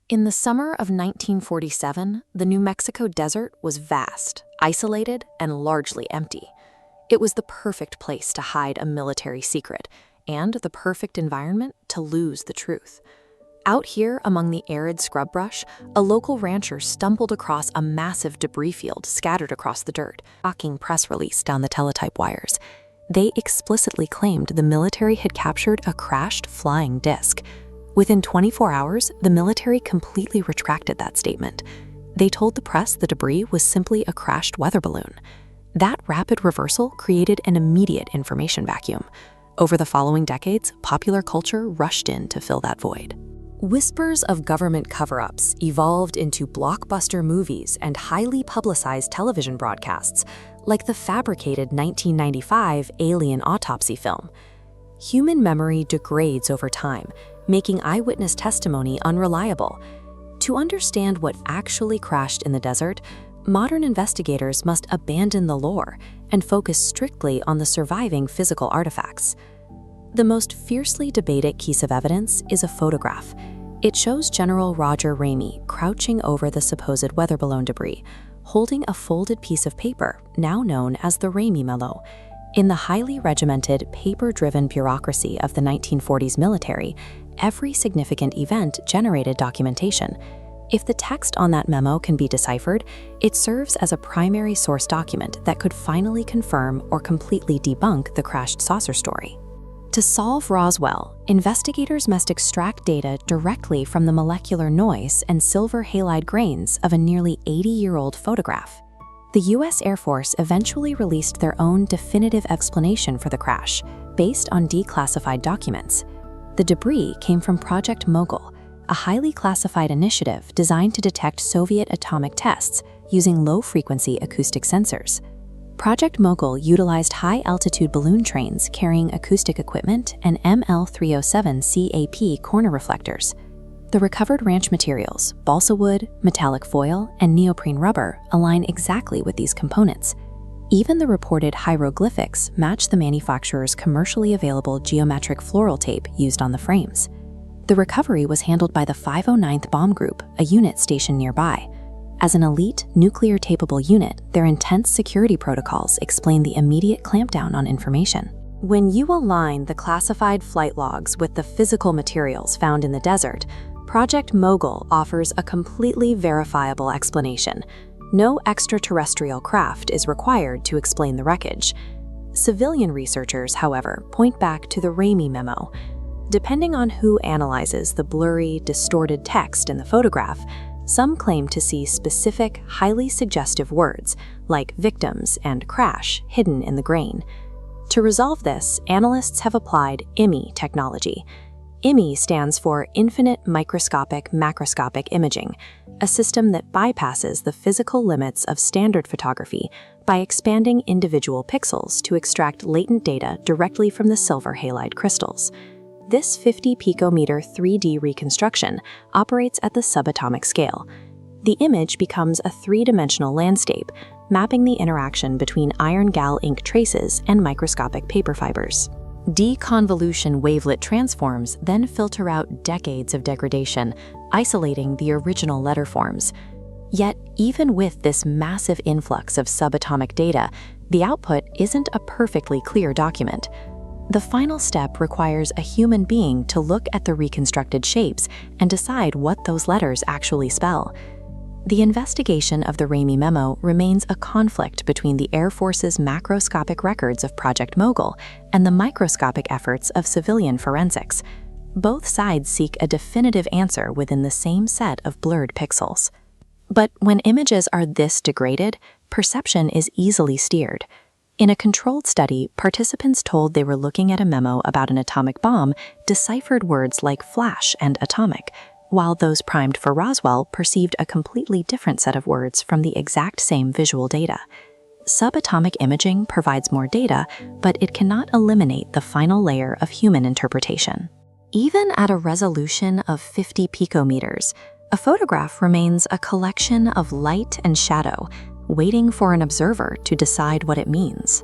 In the summer of 1947, the New Mexico desert was vast, isolated, and largely empty. It was the perfect place to hide a military secret, and the perfect environment to lose the truth. Out here among the arid scrub brush, a local rancher stumbled across a massive debris field scattered across the dirt, shocking press release down the teletype wires. They explicitly claimed the military had captured a crashed flying disc. Within 24 hours, the military completely retracted that statement. They told the press the debris was simply a crashed weather balloon. That rapid reversal created an immediate information vacuum. Over the following decades, popular culture rushed in to fill that void. Whispers of government cover-ups evolved into blockbuster movies and highly publicized television broadcasts, like the fabricated 1995 Alien autopsy film. Human memory degrades over time, making eyewitness testimony unreliable. To understand what actually crashed in the desert, modern investigators must abandon the lore and focus strictly on the surviving physical artifacts. The most fiercely debated piece of evidence is a photograph. It shows General Roger Ramey crouching over the supposed weather balloon debris, holding a folded piece of paper, now known as the Ramey Memo. In the highly regimented, paper-driven bureaucracy of the 1940s military, every significant event generated documentation. If the text on that memo can be deciphered, it serves as a primary source document that could finally confirm or completely debunk the crashed saucer story. To solve Roswell, investigators must extract data directly from the molecular noise and silver halide grains of a nearly 80-year-old photograph. The U.S. Air Force eventually released their own definitive explanation for the crash, based on declassified documents. The debris came from Project Mogul, a highly classified initiative designed to detect Soviet atomic tests using low-frequency acoustic sensors. Project Mogul utilized high-altitude balloon trains carrying acoustic equipment and ML307 CAP corner reflectors. The recovered ranch materials, balsa wood, metallic foil, and neoprene rubber align exactly with these components. Even the reported hieroglyphics match the manufacturer's commercially available geometric floral tape used on the frames. The recovery was handled by the 509th Bomb Group, a unit stationed nearby. As an elite, nuclear-tapable unit, their intense security protocols explain the immediate clampdown on information. When you align the classified flight logs with the physical materials found in the desert, Project Mogul offers a completely verifiable explanation. No extraterrestrial craft is required to explain the wreckage. Civilian researchers, however, point back to the Ramey Memo. Depending on who analyzes the blurry, distorted text in the photograph, some claim to see specific, highly suggestive words, like victims and crash, hidden in the grain. To resolve this, analysts have applied IMI technology. IMI stands for Infinite Microscopic Macroscopic Imaging, a system that bypasses the physical limits of standard photography by expanding individual pixels to extract latent data directly from the silver halide crystals. This 50 picometer 3D reconstruction operates at the subatomic scale. The image becomes a three-dimensional landscape, mapping the interaction between iron gal ink traces and microscopic paper fibers. Deconvolution wavelet transforms then filter out decades of degradation, isolating the original letter forms. Yet, even with this massive influx of subatomic data, the output isn't a perfectly clear document. The final step requires a human being to look at the reconstructed shapes and decide what those letters actually spell. The investigation of the Ramey Memo remains a conflict between the Air Force's macroscopic records of Project Mogul and the microscopic efforts of civilian forensics. Both sides seek a definitive answer within the same set of blurred pixels. But when images are this degraded, perception is easily steered. In a controlled study, participants told they were looking at a memo about an atomic bomb deciphered words like flash and atomic, while those primed for Roswell perceived a completely different set of words from the exact same visual data. Subatomic imaging provides more data, but it cannot eliminate the final layer of human interpretation. Even at a resolution of 50 picometers, a photograph remains a collection of light and shadow, waiting for an observer to decide what it means.